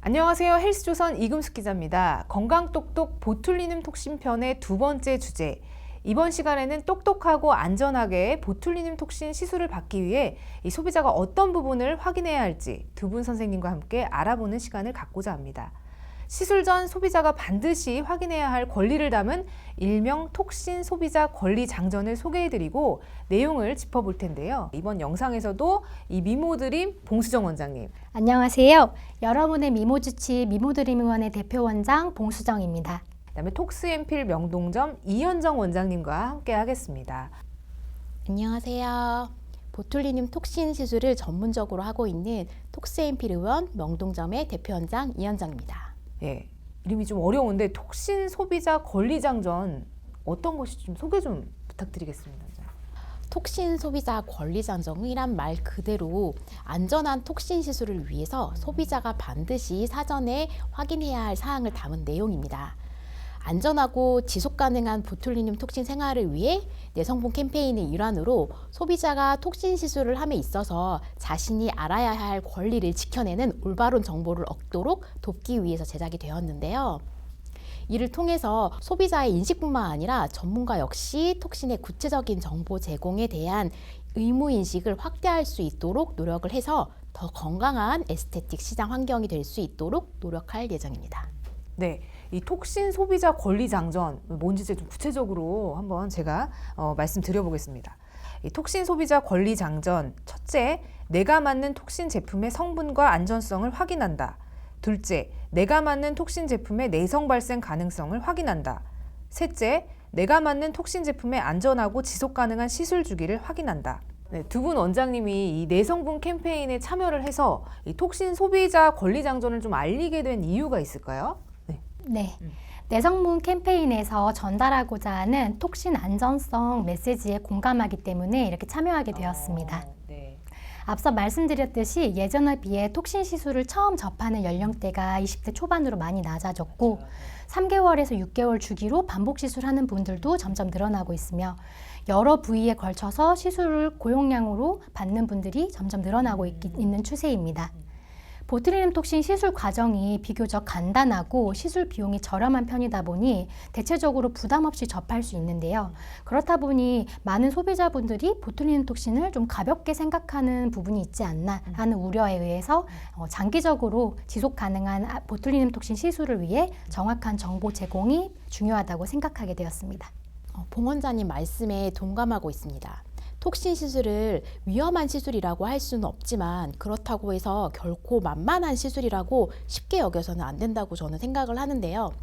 안녕하세요. 헬스조선 이금숙 기자입니다. 건강똑똑 보툴리눔 톡신 편의 두 번째 주제. 이번 시간에는 똑똑하고 안전하게 보툴리눔 톡신 시술을 받기 위해 이 소비자가 어떤 부분을 확인해야 할지 두 분 선생님과 함께 알아보는 시간을 갖고자 합니다. 시술 전 소비자가 반드시 확인해야 할 권리를 담은 일명 톡신 소비자 권리 장전을 소개해드리고 내용을 짚어볼 텐데요. 이번 영상에서도 이 미모드림 봉수정 원장님. 안녕하세요. 여러분의 미모주치 미모드림의원의 대표원장 봉수정입니다. 그다음에 톡스앰필 명동점 이현정 원장님과 함께 하겠습니다. 안녕하세요. 보툴리눔 톡신 시술을 전문적으로 하고 있는 톡스앰필 의원 명동점의 대표원장 이현정입니다. 예, 이름이 좀 어려운데 톡신 소비자 권리 장전 어떤 것이 좀 소개 좀 부탁드리겠습니다. 톡신 소비자 권리 장전이란 말 그대로 안전한 톡신 시술을 위해서 소비자가 반드시 사전에 확인해야 할 사항을 담은 내용입니다. 안전하고 지속 가능한 보툴리눔 톡신 생활을 위해 내성분 캠페인의 일환으로 소비자가 톡신 시술을 함에 있어서 자신이 알아야 할 권리를 지켜내는 올바른 정보를 얻도록 돕기 위해서 제작이 되었는데요. 이를 통해서 소비자의 인식뿐만 아니라 전문가 역시 톡신의 구체적인 정보 제공에 대한 의무인식을 확대할 수 있도록 노력을 해서 더 건강한 에스테틱 시장 환경이 될 수 있도록 노력할 예정입니다. 네, 이 톡신 소비자 권리 장전 뭔지 좀 구체적으로 한번 제가 말씀드려보겠습니다. 이 톡신 소비자 권리 장전, 첫째, 내가 맞는 톡신 제품의 성분과 안전성을 확인한다. 둘째, 내가 맞는 톡신 제품의 내성 발생 가능성을 확인한다. 셋째, 내가 맞는 톡신 제품의 안전하고 지속 가능한 시술 주기를 확인한다. 네, 두 분 원장님이 이 내성분 캠페인에 참여를 해서 이 톡신 소비자 권리 장전을 좀 알리게 된 이유가 있을까요? 네. 내성분 캠페인에서 전달하고자 하는 톡신 안전성 메시지에 공감하기 때문에 이렇게 참여하게 되었습니다. 네. 앞서 말씀드렸듯이 예전에 비해 톡신 시술을 처음 접하는 연령대가 20대 초반으로 많이 낮아졌고 3개월에서 6개월 주기로 반복 시술하는 분들도 점점 늘어나고 있으며 여러 부위에 걸쳐서 시술을 고용량으로 받는 분들이 점점 늘어나고 있는 추세입니다. 보툴리눔 톡신 시술 과정이 비교적 간단하고 시술 비용이 저렴한 편이다 보니 대체적으로 부담 없이 접할 수 있는데요. 그렇다 보니 많은 소비자분들이 보툴리눔 톡신을 좀 가볍게 생각하는 부분이 있지 않나 하는 우려에 의해서 장기적으로 지속 가능한 보툴리눔 톡신 시술을 위해 정확한 정보 제공이 중요하다고 생각하게 되었습니다. 봉 원장님 말씀에 동감하고 있습니다. 톡신 시술을 위험한 시술이라고 할 수는 없지만 그렇다고 해서 결코 만만한 시술이라고 쉽게 여겨서는 안 된다고 저는 생각을 하는데요.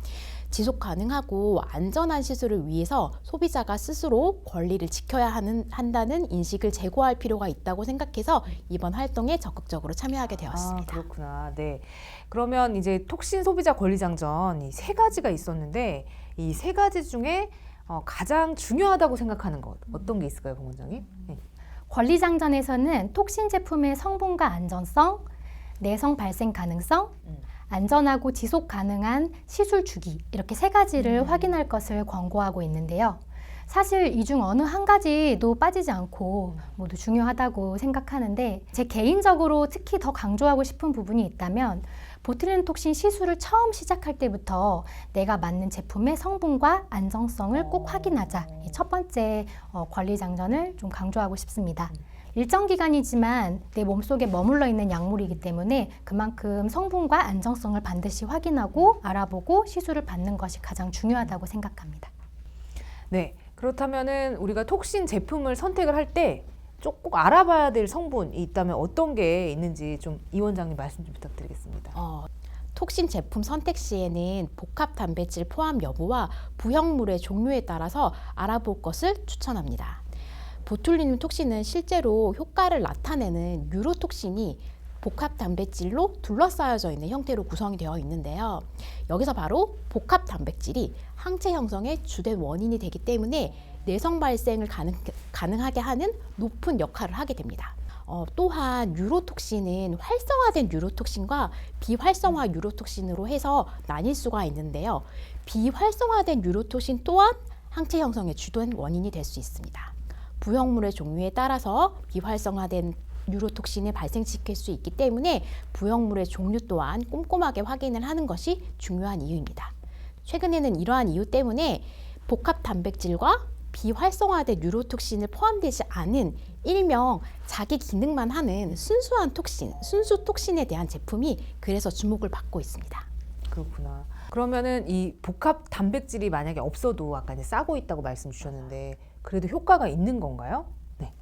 지속 가능하고 안전한 시술을 위해서 소비자가 스스로 권리를 지켜야 한다는 인식을 제고할 필요가 있다고 생각해서 이번 활동에 적극적으로 참여하게 되었습니다. 그렇구나. 네. 그러면 이제 톡신 소비자 권리 장전 이 세 가지가 있었는데 이 세 가지 중에 가장 중요하다고 생각하는 것 어떤 게 있을까요, 봉 원장님? 네. 권리장전에서는 톡신 제품의 성분과 안전성, 내성 발생 가능성, 안전하고 지속 가능한 시술 주기 이렇게 세 가지를 확인할 것을 권고하고 있는데요. 사실 이 중 어느 한 가지도 빠지지 않고 모두 중요하다고 생각하는데 제 개인적으로 특히 더 강조하고 싶은 부분이 있다면 보툴리눔 톡신 시술을 처음 시작할 때부터 내가 맞는 제품의 성분과 안정성을 꼭 확인하자. 이 첫 번째 권리 장전을 좀 강조하고 싶습니다. 일정 기간이지만 내 몸속에 머물러 있는 약물이기 때문에 그만큼 성분과 안정성을 반드시 확인하고 알아보고 시술을 받는 것이 가장 중요하다고 생각합니다. 네. 그렇다면은 우리가 톡신 제품을 선택을 할 때 꼭 알아봐야 될 성분이 있다면 어떤 게 있는지 좀 이 원장님 말씀 좀 부탁드리겠습니다. 톡신 제품 선택 시에는 복합 단백질 포함 여부와 부형물의 종류에 따라서 알아볼 것을 추천합니다. 보툴리눔 톡신은 실제로 효과를 나타내는 유로톡신이 복합 단백질로 둘러싸여져 있는 형태로 구성이 되어 있는데요. 여기서 바로 복합 단백질이 항체 형성의 주된 원인이 되기 때문에 내성 발생을 가능하게 하는 높은 역할을 하게 됩니다. 또한 유로톡신은 활성화된 유로톡신과 비활성화 유로톡신으로 해서 나뉠 수가 있는데요. 비활성화된 유로톡신 또한 항체 형성의 주된 원인이 될 수 있습니다. 부형물의 종류에 따라서 비활성화된 뉴로톡신을 발생시킬 수 있기 때문에 부역물의 종류 또한 꼼꼼하게 확인을 하는 것이 중요한 이유입니다. 최근에는 이러한 이유 때문에 복합 단백질과 비활성화된 뉴로톡신을 포함되지 않은 일명 자기 기능만 하는 순수한 톡신, 순수 톡신에 대한 제품이 그래서 주목을 받고 있습니다. 그렇구나. 그러면은 이 복합 단백질이 만약에 없어도 아까 이제 싸고 있다고 말씀 주셨는데 그래도 효과가 있는 건가요? 네.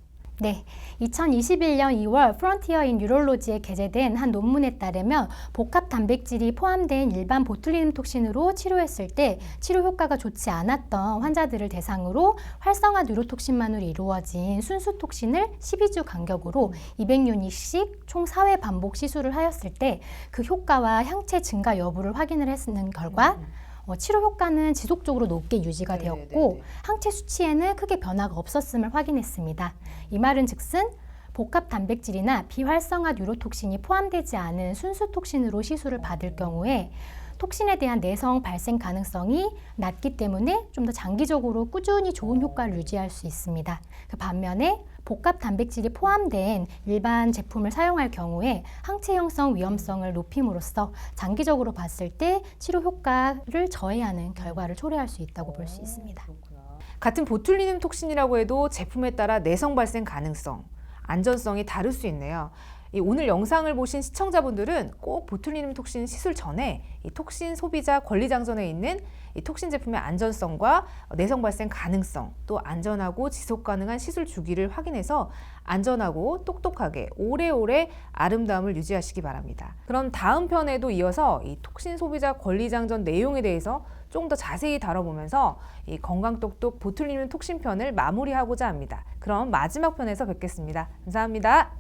네, 2021년 2월 프론티어 인 뉴럴로지에 게재된 한 논문에 따르면 복합 단백질이 포함된 일반 보툴리눔 톡신으로 치료했을 때 치료 효과가 좋지 않았던 환자들을 대상으로 활성화 뉴로톡신만으로 이루어진 순수 톡신을 12주 간격으로 200유닛씩 총 4회 반복 시술을 하였을 때 그 효과와 향체 증가 여부를 확인을 했는 결과 치료 효과는 지속적으로 높게 유지가 되었고 항체 수치에는 크게 변화가 없었음을 확인했습니다. 이 말은 즉슨 복합 단백질이나 비활성화 뉴로톡신이 포함되지 않은 순수 톡신으로 시술을 받을 경우에 톡신에 대한 내성 발생 가능성이 낮기 때문에 좀 더 장기적으로 꾸준히 좋은 효과를 유지할 수 있습니다. 그 반면에 복합 단백질이 포함된 일반 제품을 사용할 경우에 항체 형성 위험성을 높임으로써 장기적으로 봤을 때 치료 효과를 저해하는 결과를 초래할 수 있다고 볼 수 있습니다. 같은 보툴리눔 톡신이라고 해도 제품에 따라 내성 발생 가능성, 안전성이 다를 수 있네요. 오늘 영상을 보신 시청자분들은 꼭 보툴리눔 톡신 시술 전에 이 톡신 소비자 권리장전에 있는 이 톡신 제품의 안전성과 내성 발생 가능성, 또 안전하고 지속 가능한 시술 주기를 확인해서 안전하고 똑똑하게 오래오래 아름다움을 유지하시기 바랍니다. 그럼 다음 편에도 이어서 이 톡신 소비자 권리장전 내용에 대해서 좀 더 자세히 다뤄보면서 이 건강똑똑 보툴리눔 톡신 편을 마무리하고자 합니다. 그럼 마지막 편에서 뵙겠습니다. 감사합니다.